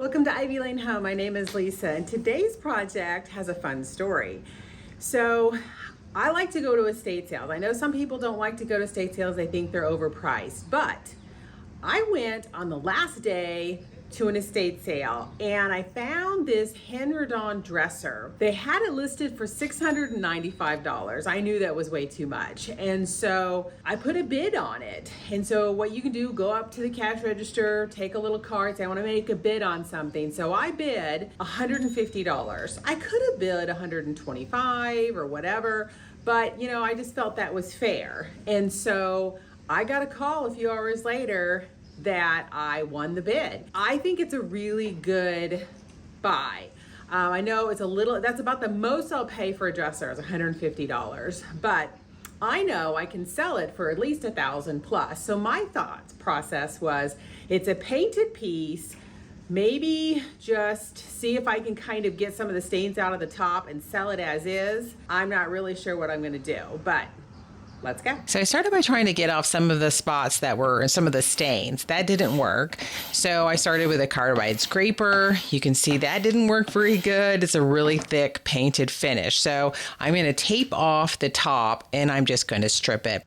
Welcome to Ivy Lane Home. My name is Lisa, and today's project has a fun story. So I like to go to estate sales. I know some people don't like to go to estate sales. They think they're overpriced, but I went on the last day to an estate sale and I found this hand-redone dresser. They had it listed for $695. I knew that was way too much. And so I put a bid on it. And so what you can do, go up to the cash register, take a little card, say I want to make a bid on something. So I bid $150. I could have bid $125 or whatever, but I just felt that was fair. And so I got a call a few hours later that I won the bid. I think it's a really good buy. I know it's that's about the most I'll pay for a dresser is $150, but I know I can sell it for at least $1,000 plus. So my thought process was, it's a painted piece, maybe just see if I can kind of get some of the stains out of the top and sell it as is. I'm not really sure what I'm gonna do, but let's go. So I started by trying to get off some of the spots that were some of the stains. That didn't work. So I started with a carbide scraper. You can see that didn't work very good. It's a really thick painted finish. So I'm going to tape off the top and I'm just going to strip it.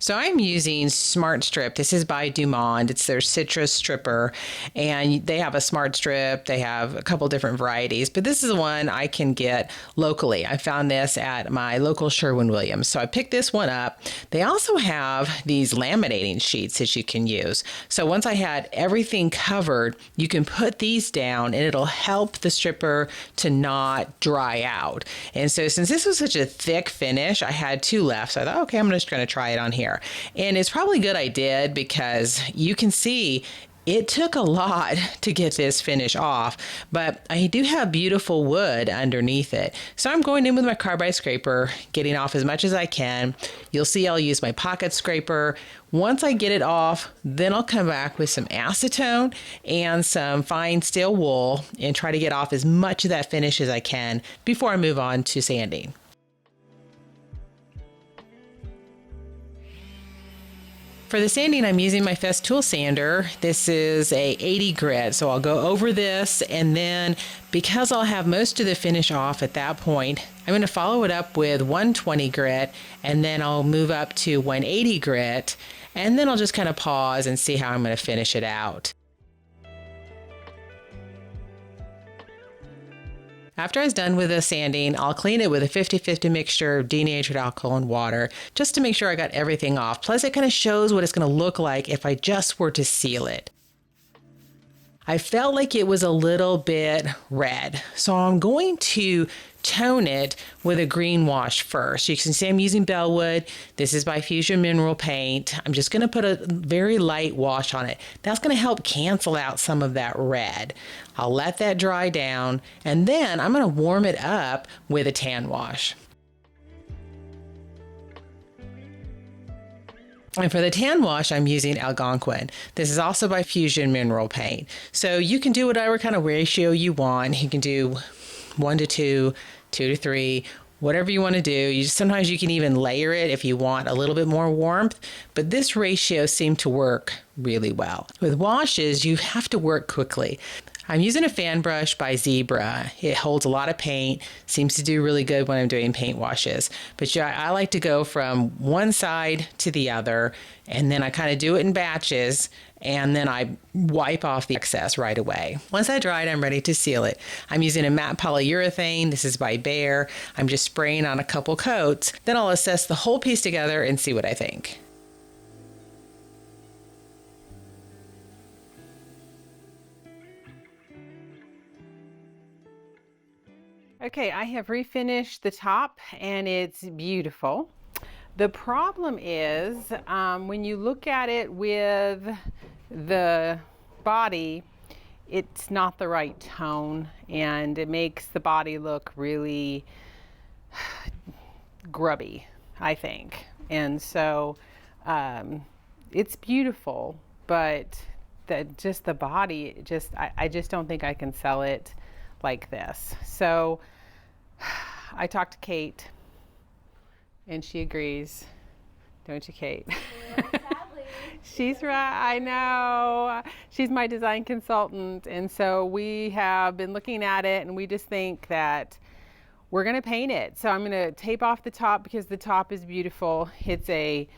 So I'm using Smart Strip. This is by Dumont. It's their citrus stripper, and they have a Smart Strip. They have a couple different varieties, but this is the one I can get locally. I found this at my local Sherwin Williams. So I picked this one up. They also have these laminating sheets that you can use. So once I had everything covered, you can put these down and it'll help the stripper to not dry out. And so since this was such a thick finish, I had two left. So I thought, okay, I'm just going to try it on here. And it's probably good I did, because you can see it took a lot to get this finish off, but I do have beautiful wood underneath it. So I'm going in with my carbide scraper, getting off as much as I can. You'll see I'll use my pocket scraper. Once I get it off, then I'll come back with some acetone and some fine steel wool and try to get off as much of that finish as I can before I move on to sanding. For the sanding, I'm using my Festool sander. This is a 80 grit, so I'll go over this, and then because I'll have most of the finish off at that point, I'm going to follow it up with 120 grit, and then I'll move up to 180 grit, and then I'll just kind of pause and see how I'm going to finish it out. After I was done with the sanding, I'll clean it with a 50-50 mixture of denatured alcohol and water just to make sure I got everything off. Plus, it kind of shows what it's going to look like if I just were to seal it. I felt like it was a little bit red, so I'm going to tone it with a green wash first. You can see I'm using Bellwood. This is by Fusion Mineral Paint. I'm just going to put a very light wash on it. That's going to help cancel out some of that red. I'll let that dry down, and then I'm going to warm it up with a tan wash. And for the tan wash, I'm using Algonquin. This is also by Fusion Mineral Paint. So you can do whatever kind of ratio you want. You can do 1 to 2, 2 to 3, whatever you want to do. Sometimes you can even layer it if you want a little bit more warmth, but this ratio seemed to work really well. With washes, you have to work quickly. I'm using a fan brush by Zebra. It holds a lot of paint, seems to do really good when I'm doing paint washes. But I like to go from one side to the other, and then I kind of do it in batches, and then I wipe off the excess right away. Once I dried, I'm ready to seal it. I'm using a matte polyurethane. This is by Behr. I'm just spraying on a couple coats. Then I'll assess the whole piece together and see what I think. Okay, I have refinished the top and it's beautiful. The problem is when you look at it with the body, it's not the right tone and it makes the body look really grubby, I think. And so it's beautiful, but the body, I just don't think I can sell it like this. So I talked to Kate and she agrees. Don't you, Kate? Sadly. She's right, I know. She's my design consultant, and so we have been looking at it, and we just think that we're gonna paint it. So I'm gonna tape off the top because the top is beautiful. It's a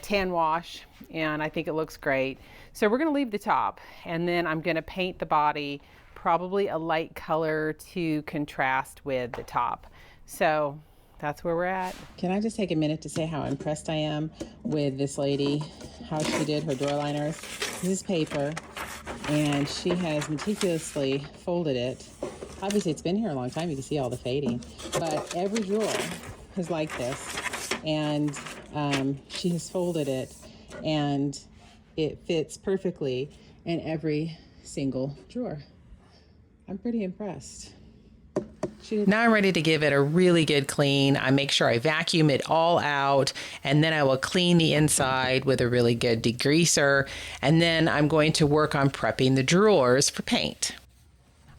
tan wash, and I think it looks great. So we're gonna leave the top, and then I'm gonna paint the body, probably a light color to contrast with the top. So that's where we're at. Can I just take a minute to say how impressed I am with this lady, how she did her drawer liners? This is paper, and she has meticulously folded it. Obviously, it's been here a long time. You can see all the fading, but every drawer is like this, and she has folded it, and it fits perfectly in every single drawer. I'm pretty impressed. Now I'm ready to give it a really good clean. I make sure I vacuum it all out, and then I will clean the inside with a really good degreaser, and then I'm going to work on prepping the drawers for paint.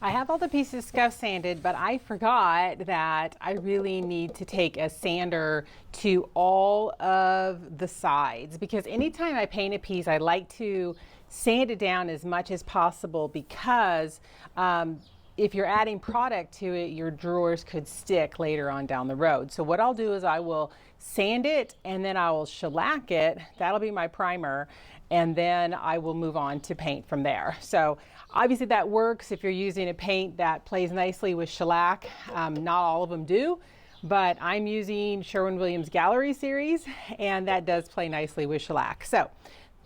I have all the pieces scuff sanded, but I forgot that I really need to take a sander to all of the sides, because anytime I paint a piece, I like to sand it down as much as possible, because if you're adding product to it, your drawers could stick later on down the road. So what I'll do is I will sand it, and then I will shellac it. That'll be my primer, and then I will move on to paint from there. So obviously that works if you're using a paint that plays nicely with shellac. Not all of them do, but I'm using Sherwin Williams Gallery Series, and that does play nicely with shellac. So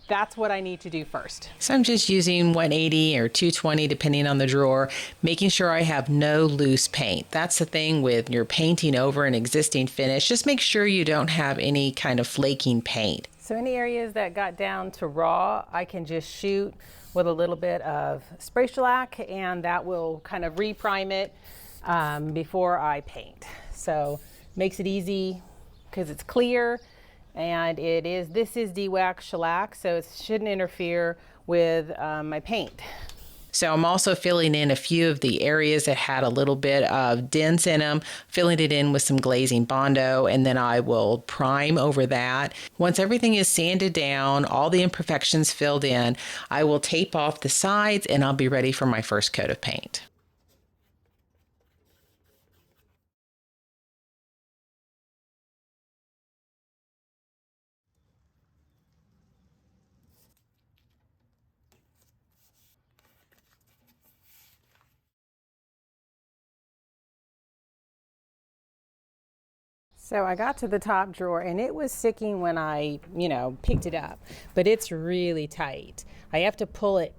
that's what I need to do first. So I'm just using 180 or 220 depending on the drawer, making sure I have no loose paint. That's the thing with your painting over an existing finish. Just make sure you don't have any kind of flaking paint. So any areas that got down to raw, I can just shoot with a little bit of spray shellac, and that will kind of reprime it before I paint. So makes it easy because it's clear. And this is de-wax shellac, so it shouldn't interfere with my paint. So I'm also filling in a few of the areas that had a little bit of dents in them, filling it in with some glazing Bondo, and then I will prime over that. Once everything is sanded down, all the imperfections filled in, I will tape off the sides, and I'll be ready for my first coat of paint. So I got to the top drawer, and it was sticking when I, picked it up, but it's really tight. I have to pull it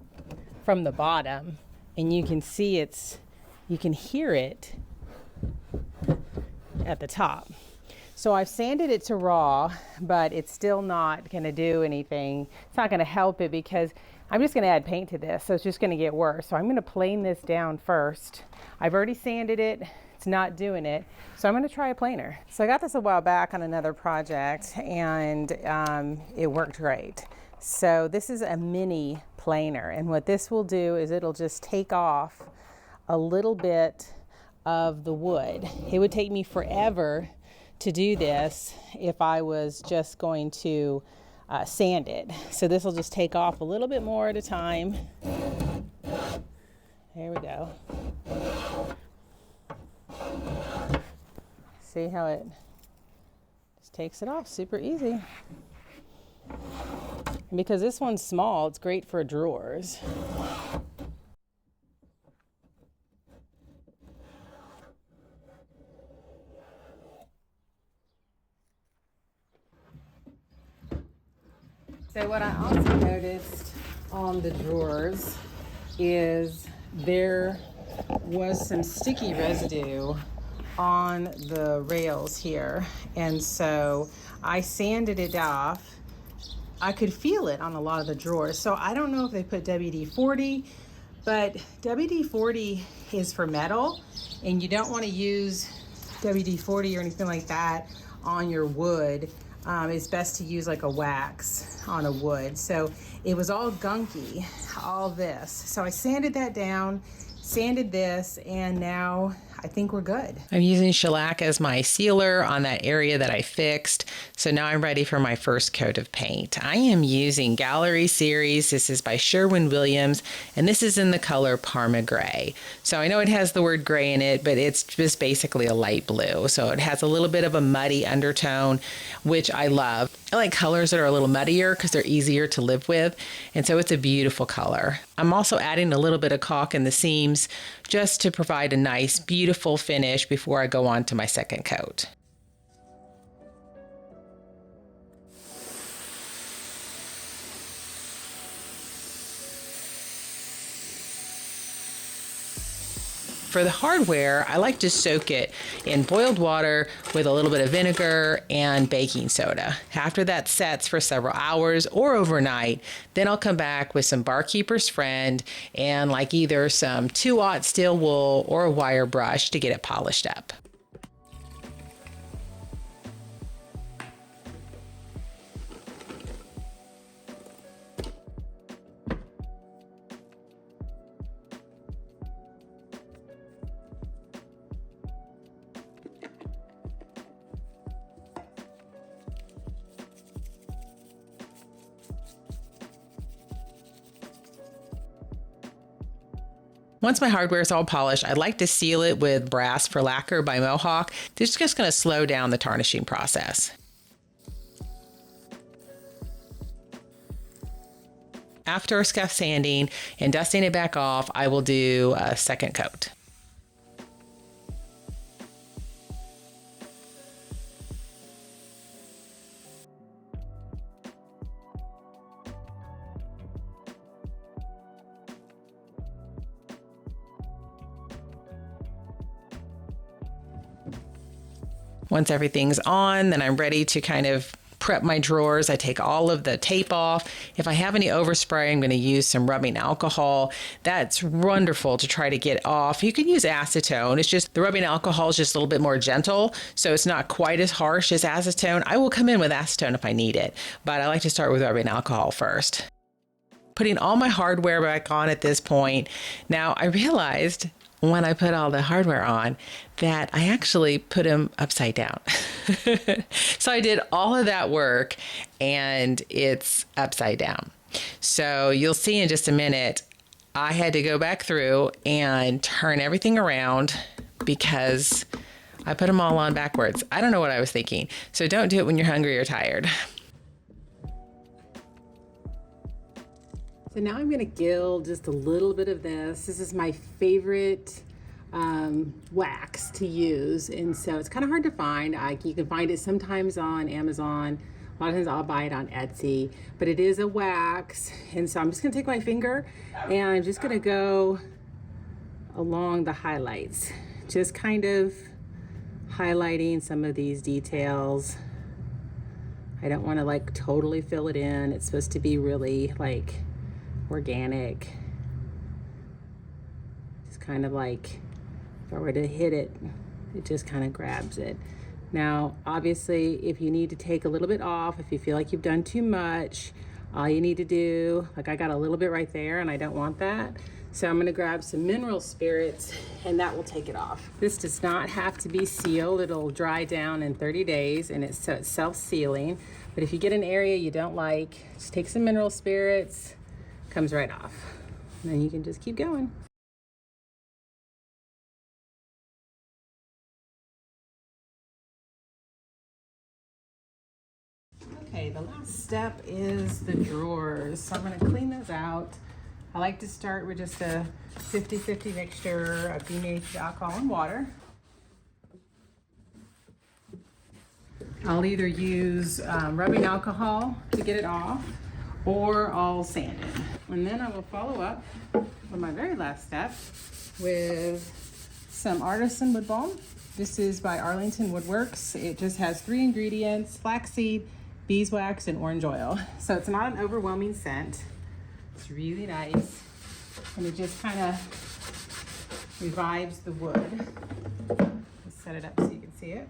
from the bottom, and you can see you can hear it at the top. So I've sanded it to raw, but it's still not going to do anything. It's not going to help it because I'm just going to add paint to this, so it's just going to get worse. So I'm going to plane this down first. I've already sanded it. It's not doing it, so I'm going to try a planer. So I got this a while back on another project, and it worked great. So this is a mini planer, and what this will do is it'll just take off a little bit of the wood. It would take me forever to do this if I was just going to sand it. So this will just take off a little bit more at a time. There we go. See how it just takes it off super easy. And because this one's small, it's great for drawers. So what I also noticed on the drawers is there was some sticky residue on the rails here, and so I sanded it off. I could feel it on a lot of the drawers, so I don't know if they put WD-40, but WD-40 is for metal, and you don't want to use WD-40 or anything like that on your wood. It's best to use like a wax on a wood. So it was all gunky, all this. So I sanded that down, sanded this, and now I think we're good. I'm using shellac as my sealer on that area that I fixed. So now I'm ready for my first coat of paint. I am using Gallery Series. This is by Sherwin Williams, and this is in the color Parma Gray. So I know it has the word gray in it, but it's just basically a light blue. So it has a little bit of a muddy undertone, which I love. I like colors that are a little muddier because they're easier to live with. And so it's a beautiful color. I'm also adding a little bit of caulk in the seams just to provide a nice, beautiful finish before I go on to my second coat. For the hardware, I like to soak it in boiled water with a little bit of vinegar and baking soda. After that sets for several hours or overnight, then I'll come back with some Barkeeper's Friend and like either some 2/0 steel wool or a wire brush to get it polished up. Once my hardware is all polished, I'd like to seal it with Brass for Lacquer by Mohawk. This is just going to slow down the tarnishing process. After scuff sanding and dusting it back off, I will do a second coat. Once everything's on, then I'm ready to kind of prep my drawers. I take all of the tape off. If I have any overspray, I'm going to use some rubbing alcohol. That's wonderful to try to get off. You can use acetone. It's just the rubbing alcohol is just a little bit more gentle, so it's not quite as harsh as acetone. I will come in with acetone if I need it, but I like to start with rubbing alcohol first. Putting all my hardware back on at this point. Now I realized when I put all the hardware on that I actually put them upside down. So I did all of that work and it's upside down. So you'll see in just a minute, I had to go back through and turn everything around because I put them all on backwards. I don't know what I was thinking. So don't do it when you're hungry or tired. So now I'm going to gild just a little bit of this. This is my favorite wax to use, and so it's kind of hard to find. You can find it sometimes on Amazon. A lot of times I'll buy it on Etsy, but it is a wax, and so I'm just going to take my finger and I'm just going to go along the highlights, just kind of highlighting some of these details. I don't want to like totally fill it in. It's supposed to be really like organic. Just kind of like if I were to hit it, it just kind of grabs it. Now, obviously, if you need to take a little bit off, if you feel like you've done too much, all you need to do, like I got a little bit right there and I don't want that. So I'm gonna grab some mineral spirits and that will take it off. This does not have to be sealed. It'll dry down in 30 days and it's self-sealing. But if you get an area you don't like, just take some mineral spirits, comes right off. And then you can just keep going. Okay, the last step is the drawers. So I'm gonna clean those out. I like to start with just a 50-50 mixture of denatured alcohol and water. I'll either use rubbing alcohol to get it off, or I'll sand it. And then I will follow up on my very last step with some Artisan wood balm. This is by Arlington Woodworks. It just has 3 ingredients: flaxseed, beeswax, and orange oil. So it's not an overwhelming scent. It's really nice. And it just kind of revives the wood. Let's set it up so you can see it.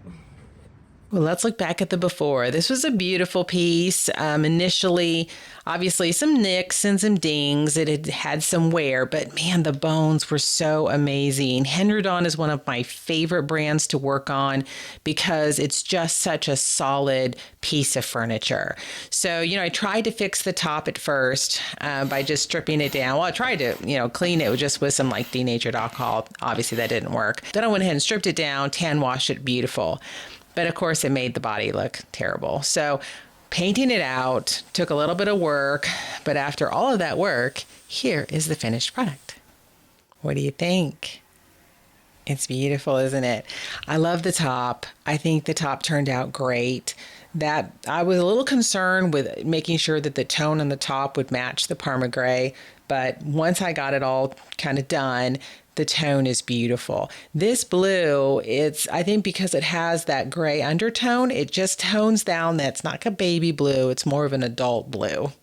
Well, let's look back at the before. This was a beautiful piece. Initially, obviously some nicks and some dings. It had had some wear, but man, the bones were so amazing. Henredon is one of my favorite brands to work on because it's just such a solid piece of furniture. So, I tried to fix the top at first by just stripping it down. Well, I tried to, clean it just with some like denatured alcohol. Obviously, that didn't work. Then I went ahead and stripped it down, tan washed it beautiful. But of course, it made the body look terrible. So painting it out took a little bit of work. But after all of that work, here is the finished product. What do you think? It's beautiful, isn't it? I love the top. I think the top turned out great. That I was a little concerned with making sure that the tone on the top would match the Parma gray. But once I got it all kind of done, the tone is beautiful. This blue, I think because it has that gray undertone, it just tones down. That's not like a baby blue. It's more of an adult blue,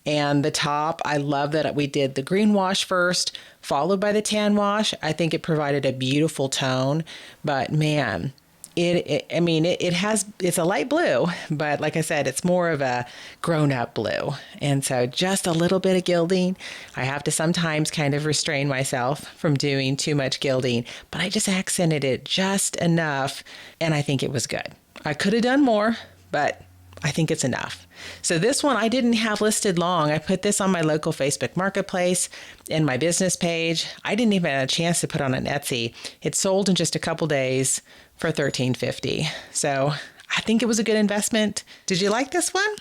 And the top, I love that we did the green wash first, followed by the tan wash. I think it provided a beautiful tone, but man, it's a light blue, but like I said, it's more of a grown-up blue. And so just a little bit of gilding. I have to sometimes kind of restrain myself from doing too much gilding, but I just accented it just enough, and I think it was good. I could have done more, but I think it's enough. So this one I didn't have listed long. I put this on my local Facebook Marketplace and my business page. I didn't even have a chance to put on an Etsy. It sold in just a couple days for $13.50. So I think it was a good investment. Did you like this one?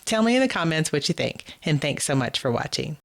Tell me in the comments what you think. And thanks so much for watching.